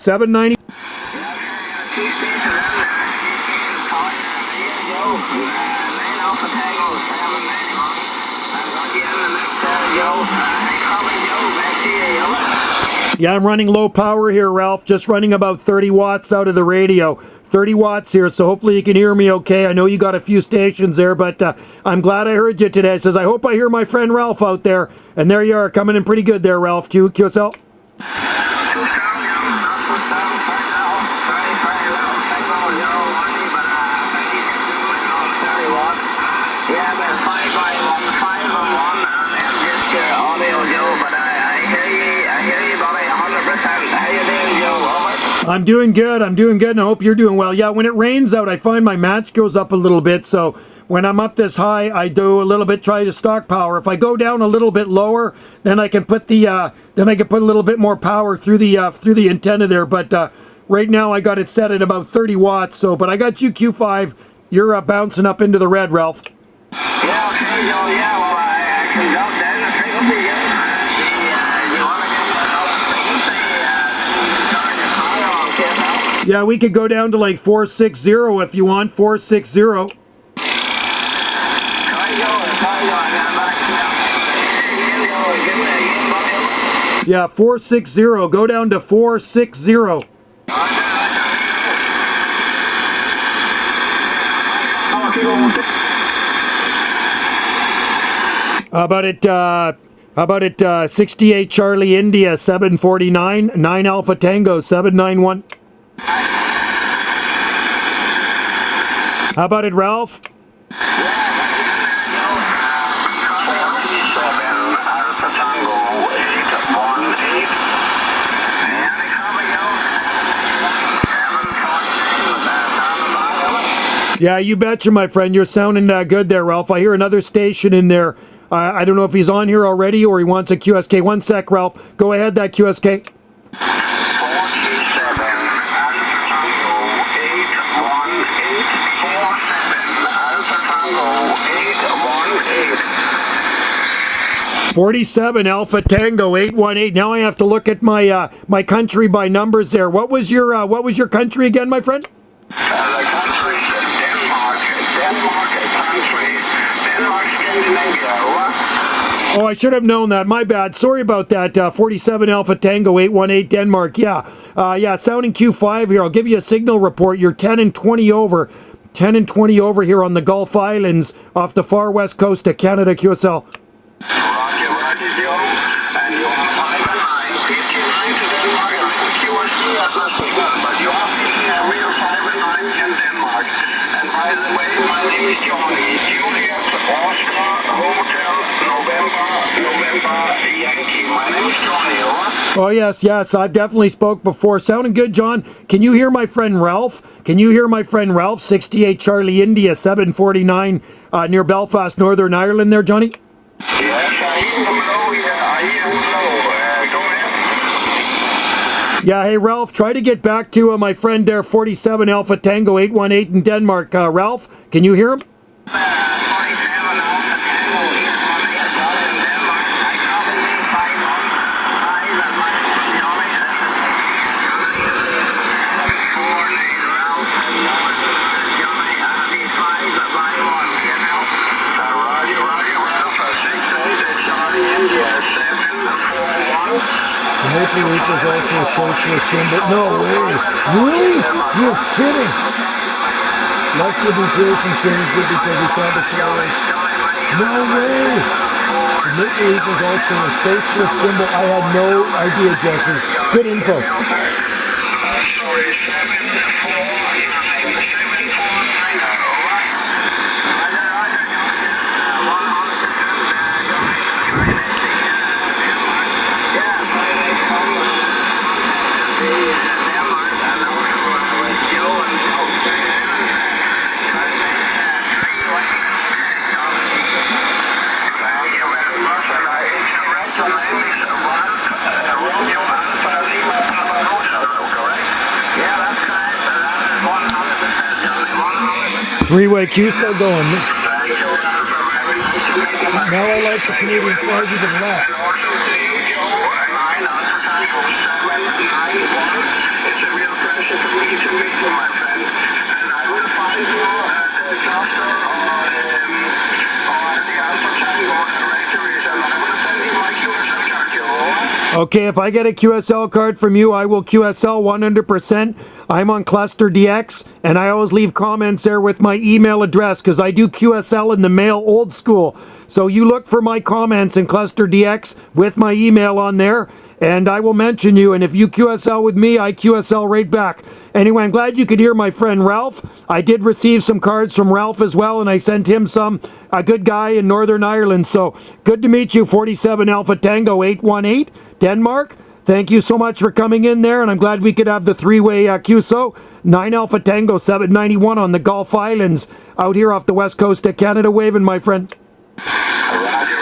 790. Yeah, I'm running low power here, Ralph. Just running about 30 watts out of the radio. 30 watts here, so hopefully you can hear me okay. I know you got a few stations there, but I'm glad I heard you today. It says, I hope I hear my friend Ralph out there. And there you are, coming in pretty good there, Ralph. QSL. I'm doing good, and I hope you're doing well. Yeah, when it rains out, I find my match goes up a little bit, so when I'm up this high, I do a little bit, try to stock power. If I go down a little bit lower, then I can put a little bit more power through the antenna there, but right now I got it set at about 30 watts, so, but I got you Q5, you're bouncing up into the red, Ralph. Yeah, okay, yeah, well, I can jump down the frequency, Yeah, we could go down to like 460 if you want, 460. Yeah, 460, go down to 460. How about it 68 Charlie India 749, 9 Alpha Tango 791. How about it, Ralph? Yeah, you betcha, my friend. You're sounding good there, Ralph. I hear another station in there. I don't know if he's on here already or he wants a QSK. One sec, Ralph. Go ahead, that QSK. "47 Alpha Tango 818." Now I have to look at my my country by numbers there. What was your country again, my friend? The country is Denmark country, Denmark Scandinavia. Oh, I should have known that. My bad. Sorry about that. 47 Alpha Tango 818 Denmark. Yeah, yeah. Sounding Q5 here. I'll give you a signal report. You're 10 and 20 over. 10 and 20 over here on the Gulf Islands off the far west coast of Canada, QSL. Roger, Joe. And you are 5 and 9, 59 to Denmark, and I think you are still at the signal, but you are speaking a real 5 and 9 in Denmark. And by the way, my name is Johnny. Juliet, Oscar, Hotel, November, Yankee. My name is Johnny, over. Oh, yes, I've definitely spoke before. Sounding good, John. Can you hear my friend Ralph? 68 Charlie India 749 near Belfast, Northern Ireland there, Johnny? Yes, I hear him low here. I hear him low. Go ahead. Yeah, hey, Ralph, try to get back to my friend there, 47 Alpha Tango 818 in Denmark. Ralph, can you hear him? 47 Alpha Tango 818 in Denmark. I copy me 515 and my Johnny. Johnny, I'll be 551, you know. Roger, Ralph, 68 Charlie India 741. The Maple Leaf is also a socialist symbol. No way. Really? You're kidding. Less would be Pearson changed it because he tried to terrorize. No way. The Maple Leaf is also a socialist symbol. I had no idea, Jesse. Good info. Sorry, 3-way QSO going. Now I like the Canadian flag even less. And also to you, Joe, 9 Alpha Tango 791. It's a Okay, if I get a QSL card from you, I will QSL 100%. I'm on Cluster DX, and I always leave comments there with my email address because I do QSL in the mail old school. So you look for my comments in Cluster DX with my email on there, and I will mention you. And if you QSL with me, I QSL right back. Anyway, I'm glad you could hear my friend Ralph. I did receive some cards from Ralph as well, and I sent him some. A good guy in Northern Ireland. So good to meet you, 47 Alpha Tango 818, Denmark. Thank you so much for coming in there, and I'm glad we could have the three-way QSO. 9 Alpha Tango 791 on the Gulf Islands out here off the west coast of Canada. Waving, my friend. Roger, Roger.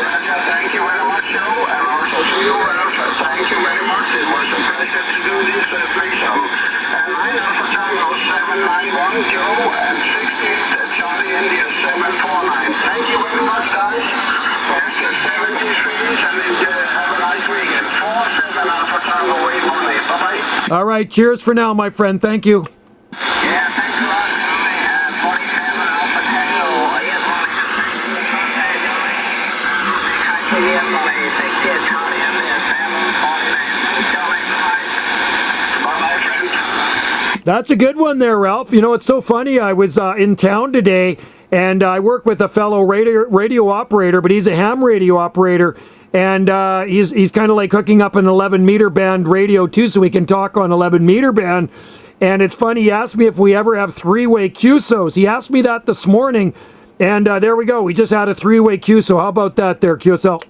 Thank you very much, Joe. And also to you, Ralph. Thank you very much. It was a pleasure to do this threesome. And 9 Alpha Tango 791, Joe, and 68 Charlie India 749. Thank you very much, guys. Yes, 73s, and have a nice weekend. 47 Alpha Tango 818. Bye-bye. All right, cheers for now, my friend. Thank you. Yeah, thanks a lot, Johnny. 47 Alpha Tango 818. That's a good one there, Ralph. You know, it's so funny. I was in town today, and I work with a fellow radio operator, but he's a ham radio operator, and he's kind of like hooking up an 11-meter band radio, too, so we can talk on 11-meter band. And it's funny, he asked me if we ever have three-way QSOs. He asked me that this morning, and there we go. We just had a three-way QSO. How about that there, QSL?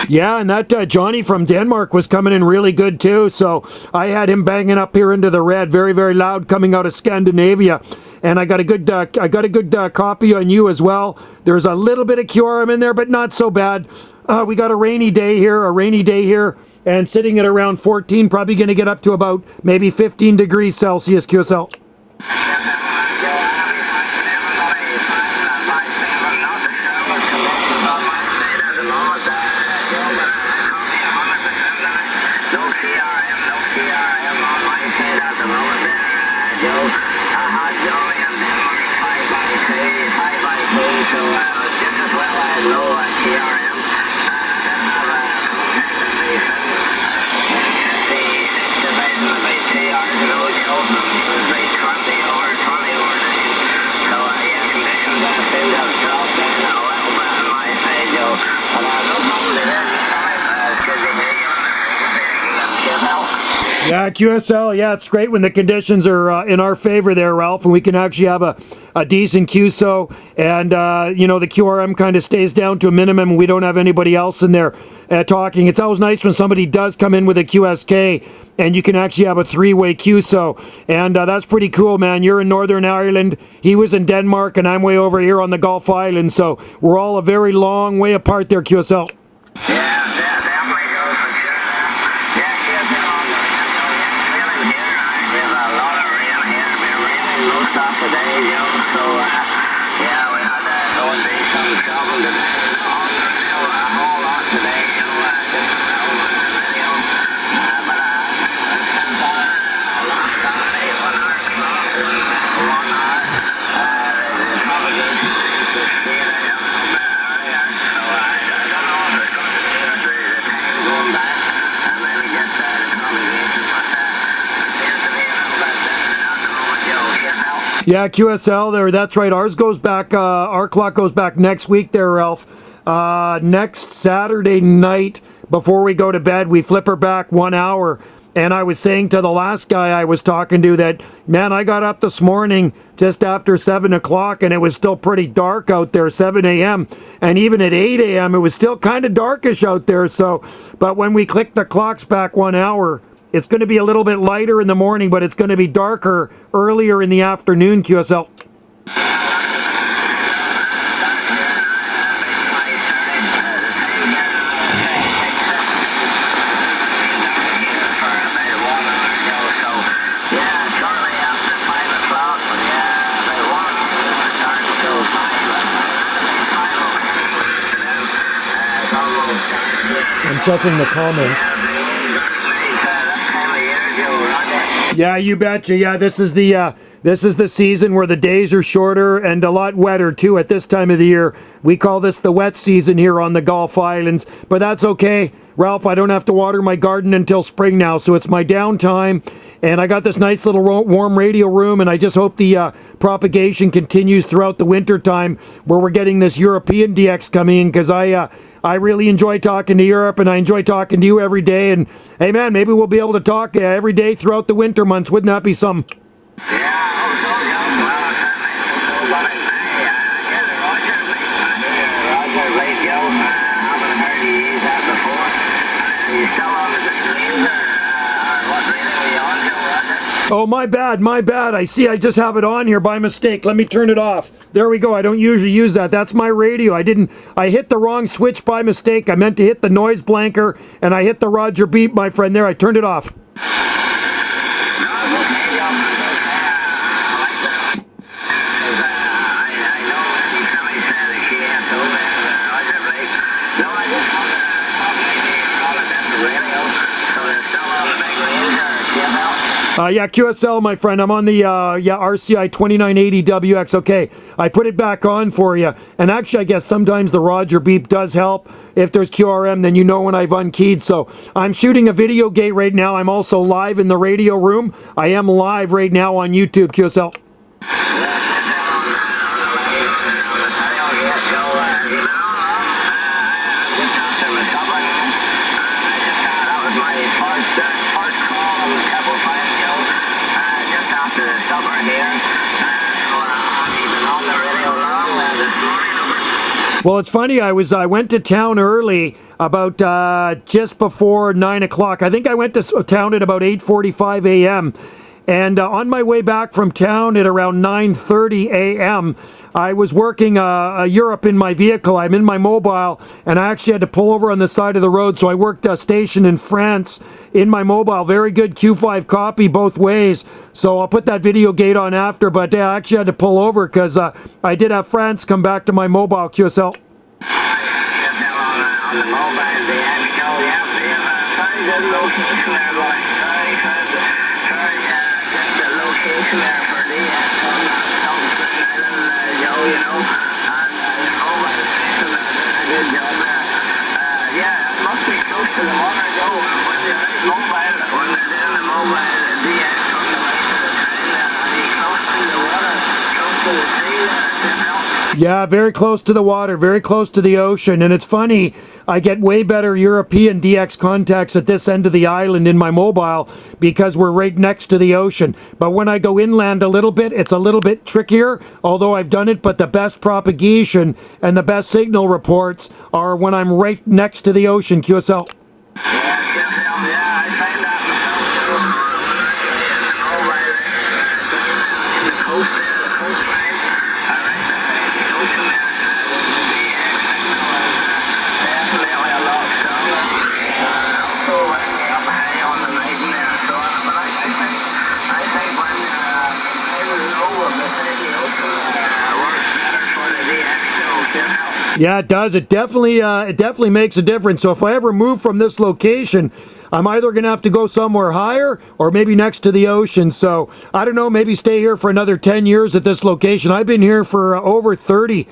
Yeah, and that Johnny from Denmark was coming in really good too. So I had him banging up here into the red, very, very loud, coming out of Scandinavia. And I got a good copy on you as well. There's a little bit of QRM in there, but not so bad. We got a rainy day here, and sitting at around 14, probably going to get up to about maybe 15 degrees Celsius, QSL. Yeah, QSL, yeah, it's great when the conditions are in our favor there, Ralph, and we can actually have a decent QSO, and, you know, the QRM kind of stays down to a minimum, and we don't have anybody else in there talking. It's always nice when somebody does come in with a QSK, and you can actually have a three-way QSO, and that's pretty cool, man. You're in Northern Ireland, he was in Denmark, and I'm way over here on the Gulf Islands, so we're all a very long way apart there, QSL. Yeah, QSL there. That's right. Ours goes back. Our clock goes back next week there, Ralph. Next Saturday night before we go to bed, we flip her back 1 hour. And I was saying to the last guy I was talking to that, man, I got up this morning just after 7 o'clock and it was still pretty dark out there, 7 a.m. And even at 8 a.m. it was still kind of darkish out there. So, but when we click the clocks back 1 hour, it's going to be a little bit lighter in the morning, but it's going to be darker earlier in the afternoon, QSL. I'm checking the comments. Yeah, you betcha. Yeah, this is the season where the days are shorter and a lot wetter too at this time of the year. We call this the wet season here on the Gulf Islands, but that's okay. Ralph, I don't have to water my garden until spring now, so it's my downtime. And I got this nice little warm radio room, and I just hope the propagation continues throughout the winter time where we're getting this European DX coming in, because I really enjoy talking to Europe, and I enjoy talking to you every day. And hey, man, maybe we'll be able to talk every day throughout the winter months. Wouldn't that be some? Oh, my bad, my bad. I see I just have it on here by mistake. Let me turn it off. There we go. I don't usually use that. That's my radio. I hit the wrong switch by mistake. I meant to hit the noise blanker, and I hit the Roger beep, my friend there. I turned it off. Yeah, QSL, my friend. I'm on the RCI 2980WX. Okay, I put it back on for you. And actually, I guess sometimes the Roger beep does help. If there's QRM, then you know when I've unkeyed. So I'm shooting a video gate right now. I'm also live in the radio room. I am live right now on YouTube, QSL. Well, it's funny. I went to town early, about just before 9 o'clock. I think I went to town at about 8:45 a.m. And on my way back from town at around 9:30 a.m., I was working Europe in my vehicle. I'm in my mobile, and I actually had to pull over on the side of the road. So I worked a station in France in my mobile. Very good Q5 copy both ways. So I'll put that video gate on after, but I actually had to pull over because I did have France come back to my mobile, QSL. Yeah, very close to the water, very close to the ocean. And it's funny, I get way better European DX contacts at this end of the island in my mobile because we're right next to the ocean. But when I go inland a little bit, it's a little bit trickier, although I've done it. But the best propagation and the best signal reports are when I'm right next to the ocean, QSL. Yeah, it does. It definitely makes a difference. So if I ever move from this location, I'm either going to have to go somewhere higher or maybe next to the ocean. So I don't know, maybe stay here for another 10 years at this location. I've been here for over 30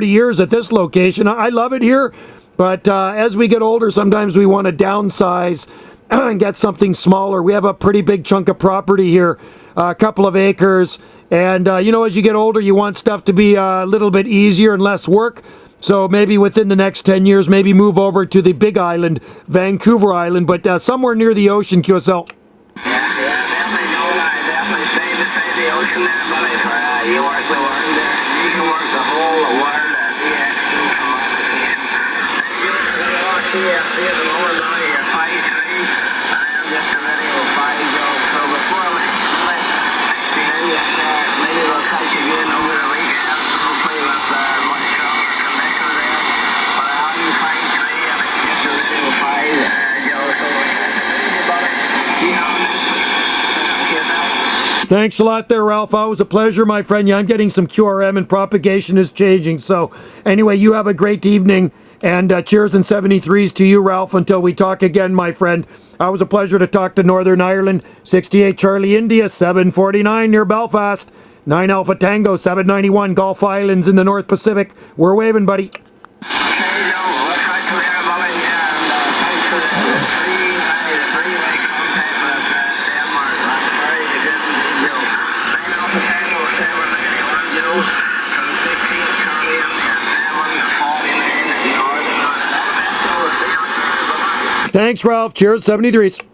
years at this location. I love it here, but as we get older, sometimes we want to downsize and get something smaller. We have a pretty big chunk of property here, a couple of acres. And, as you get older, you want stuff to be a little bit easier and less work. So maybe within the next 10 years, maybe move over to the big island, Vancouver Island, but somewhere near the ocean, QSL. Yeah, definitely stay the ocean there, buddy, for you work the world there. You can work the whole world at the extreme commodity. And see at the moment now, you're 5'3". I am just a little 5 years. So before we maybe we'll catch you again over the weekend. Hopefully with much stronger conditions there. But I'm 5'3", and it's just a little 5, Joe. So buddy, you know, Thanks a lot there, Ralph. Always a pleasure, my friend. Yeah, I'm getting some QRM and propagation is changing. So anyway, you have a great evening. And cheers and 73s to you, Ralph, until we talk again, my friend. It was a pleasure to talk to Northern Ireland. 68 Charlie India, 749 near Belfast. 9 Alpha Tango, 791 Gulf Islands in the North Pacific. We're waving, buddy. Thanks, Ralph. Cheers, 73s.